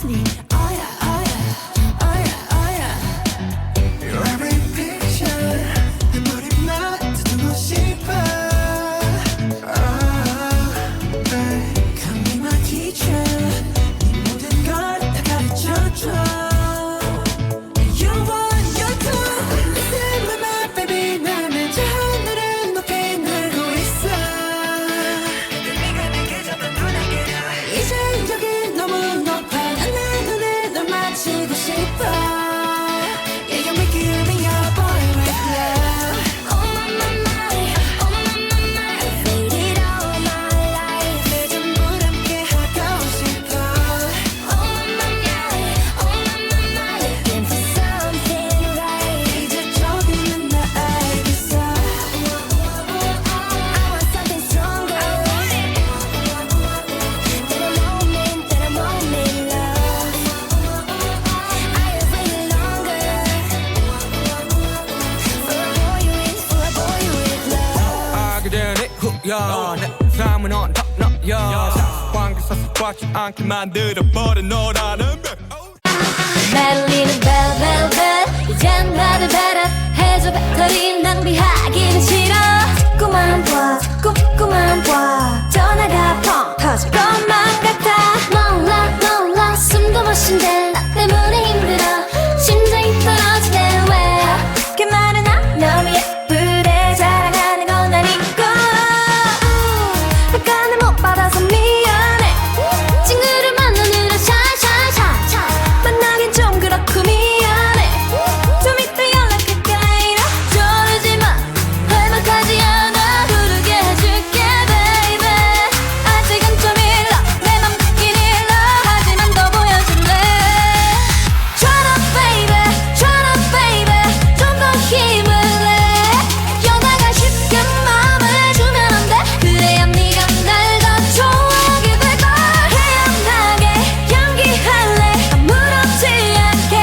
listening. Oh yeah, oh yeah, oh yeah, oh yeah. Your every picture 내 머리만 듣고 싶어. Come be my teacher. 네 모든 걸 다 가르쳐줘. You want your two. Listen to my baby. 나는 저 하늘을 높이 날고 있어. 네가 내게 잡은 눈안개를 이제 여기 너무 높아. 난 내 눈에 널 맞추고 싶어. Yeah, you make it be your boy with love. Oh my my my, oh my my my. I've waited all my life. 내 전부 함께 하고 싶어. Oh my my my, oh my my my. Looking for something right. 이제 조금은 나 알겠어. I want something stronger. That I won't make love. I have waited longer for a boy with love. 알게 된 이후야 내 삶은 on top 너야 관계사 습관치 않게 만들어버린 너라는 백 메릴리는 벨벨벨 이젠 나를 배려해줘 배터리 낭비하기는 싫어 자꾸만 봐 자꾸만 봐 전화가 펑 터질 것만 같아 몰라 몰라 숨도 못 쉰대 나 때문에 힘들어 심장이 떨어지네 왜 그렇게 말은 안 너무 예쁘대 자랑하는 건 아니고 약간은 못 받아서 미안해 친구를 만나느라 샤샤샤 만나긴 좀 그렇고 미안해 좀 이따 연락할게 이러 저러지마 할만하지 않아 부르게 해줄게 baby 아직은 좀 일러 내 맘 듣긴 일러 하지만 더 보여줄래 Turn up baby 좀 더 힘을 내 연하가 쉽게 마음을 주면 안 돼 그래야 네가 날 더 좋아하게 될걸 태연하게 연기할래 아무렇지 않게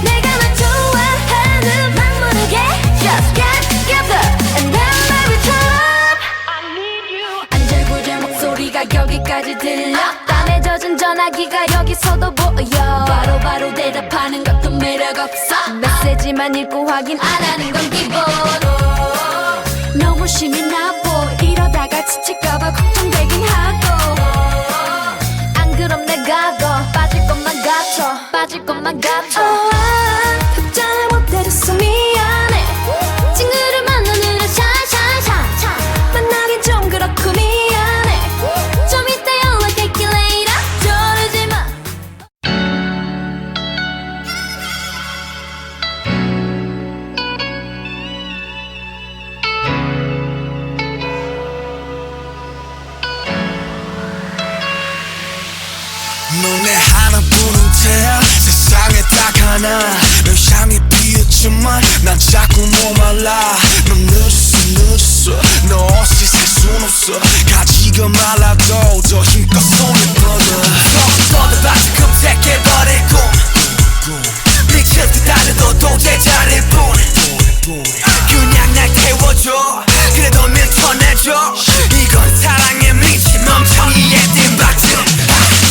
내가 널 좋아하는 막 모르게 Just get together and then maybe turn up I need you 안절부절 목소리가 여기까지 들려 땀에 젖은 전화기가 여기서도 보여 바로바로 대답하는 것도 매력 없어 메시지만 읽고 확인 안 하는 건 기본 너무 심이 나보 이러다가 지칠까봐 걱정되긴 하고 안 그럼 내가 더 빠질 것만 같아 답장을 못 해줬어 미안해 친구를 만나느라 샤샤샤 만나긴 좀 그렇고 미안해 좀 이따 연락할게 later 저러지마 넌 내 하나뿐인 태야 세상에 딱 하나 널 향해 피었지만 난 자꾸 목말라 넌 늦었어 너 없이 살 순 없어 가지가 말라도 더 힘껏 손을 뻗어 뻗어봐서 검색해버릴 꿈 미칠 듯 달려도 도저히 잘일 뿐 그냥 날 태워줘 그래도 밀쳐내줘 이건 사랑에 미친 멍청이의 띵박증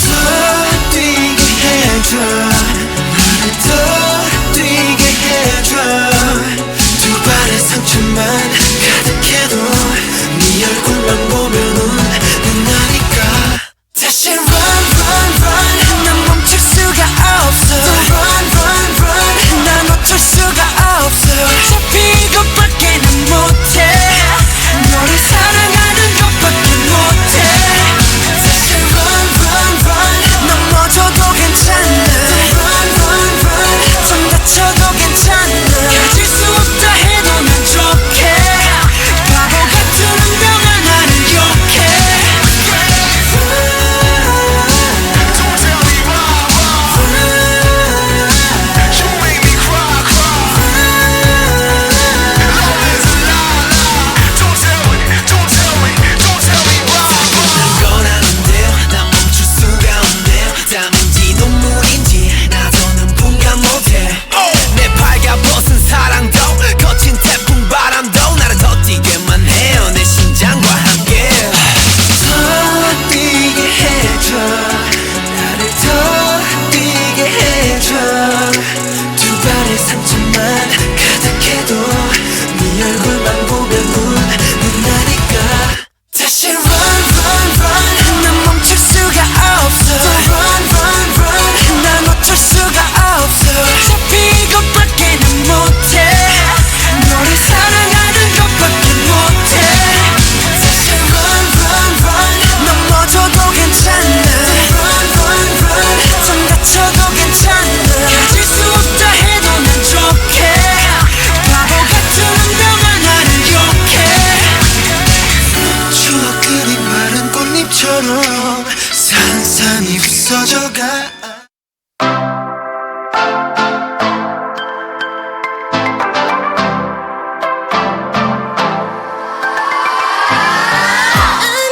더 뛰게 해줘 나를 더 뛰게 해줘 두 발의 상처만 가득해도 네 얼굴만 보면은 난 나니까 다시 run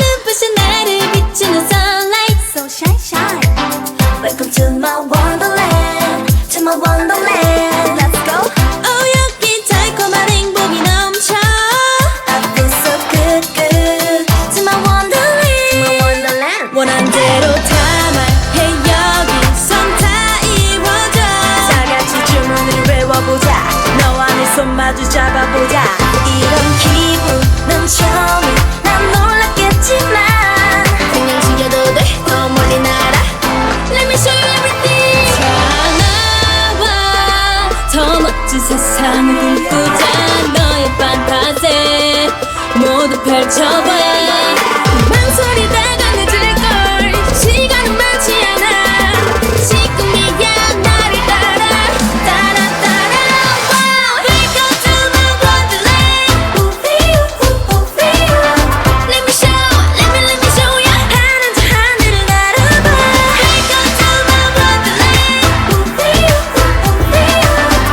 눈부신 나를 비추는 sunlight so shine shine Welcome to my wonderland to my wonderland Let's go 여기 달콤한 행복이 넘쳐 I feel so good good to my wonderland 원한 대로 다 말해 여기선 다 이루어져 다같이 주문을 외워보자 너와 내 손 마주 잡아보자 이런 기분은 처음이 난 놀랐겠지만 그냥 숨겨도 돼 더 멀리 날아 Let me show you everything 다 나와 더 멋진 세상을 꿈꾸자 너의 판타지 모두 펼쳐봐 망설이다가 늦을걸 시간은 많지 않아 지금이야 나를 따라 Welcome to my wonderland Let me show you 하늘 저 하늘을 날아봐 Welcome to my wonderland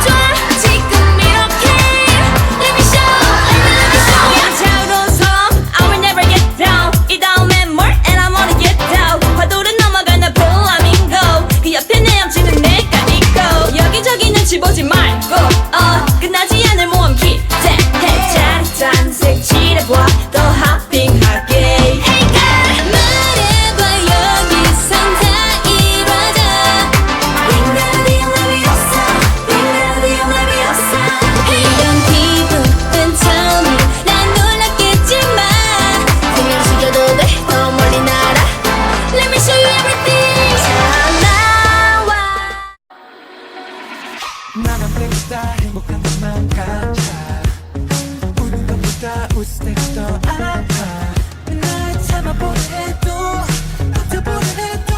좋아 지금 이렇게 Let me show you 차가운 섬 I will never get down 이 다음엔 more and I wanna get down 파도를 넘어가는 플라밍고 그 옆에 내엄치는 내가 있고 여기저기 눈치 보지 말고 끝나지 않을 모험 기대해 짜릿한 색칠해봐 더 하핑하게 Hey girl 말해봐 여기선 다 이루어져 Leviosa 이런 기분은 처음이 난 놀랐겠지만 그냥 숨겨도 돼 더 멀리 날아 Let me show you everything 다 나와 나만 블랙스타 행복한 것만 같아 우는 것보다 웃을 때가 더 아파 날 참아보려 해도 버텨보려 해도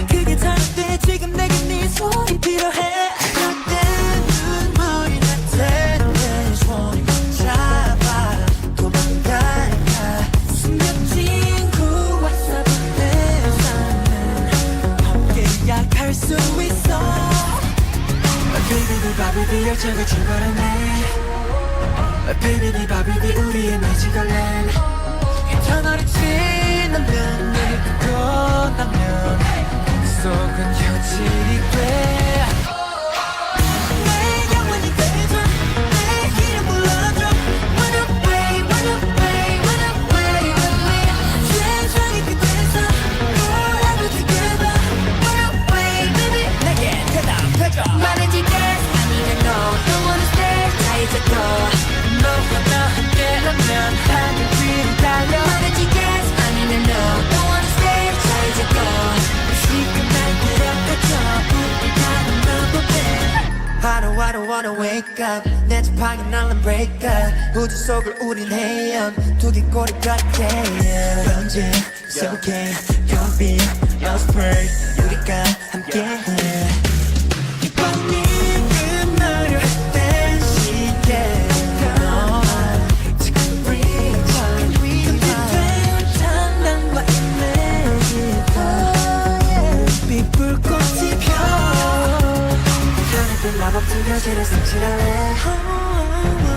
그게 다른데 지금 내게 네 손이 필요해 그때 눈물이 날 텐데 손이 잡아 도망갈까 숨겨진 구와 사던 내 삶은 함께야 갈 수 있어 Baby, 바비비 열정을 출발하네 Baby, 바비비 우리의 매직걸랜 터널이 지나면 눈을 뜨고 나면 속은 현실이 돼 내 영원히 되줘 내 이름 불러줘 Wanna play, wanna play, wanna play with me 세상이 그대서 forever together Wanna play, baby 내게 대답해줘 말해줄게 아니면 no Don't wanna stay 차이자고 너와 나 함께라면 하늘 위로 달려 말해줄게 아니면 no Don't wanna stay 차이자고 이 시간 날 데려가줘 우리 가는 방법에 I don't wanna wake up 내 지팡이 날란 break up 우주 속을 우린 헤엄 두개골이 같아 언제 행복해 You'll be lost bird 우리가 함께해 이 밤이 끝나려 했던 시계 지금 reach 근데 되었단 나와 이내지도 빛불꽃이 펴 하늘빛 마법진 여신을 색칠할래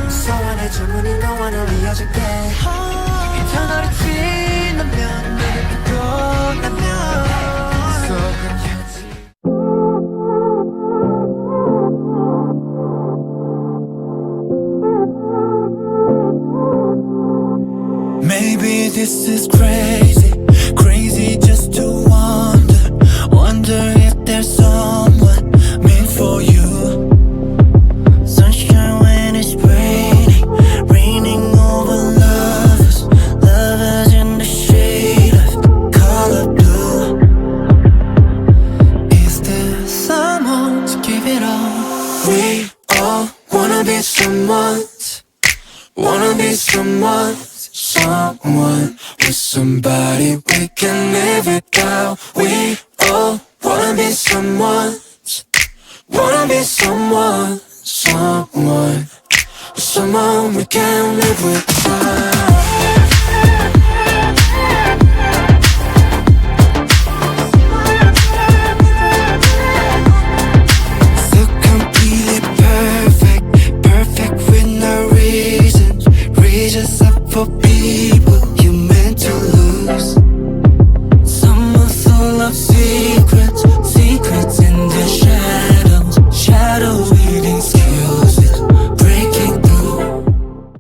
소원의 주문이 너와 날 이어줄게 이 터널이 지나면 눈을 뜨고 나면 속은 현실 Maybe this is crazy, crazy just to wonder if there's someone meant for you. Sunshine when it's raining, raining over lovers, lovers in the shade of the color blue. Is there someone to give it all? We all wanna be someone's, wanna be someone's. Someone with somebody we can live without. We all wanna be someone's, wanna be someone, someone we can live without.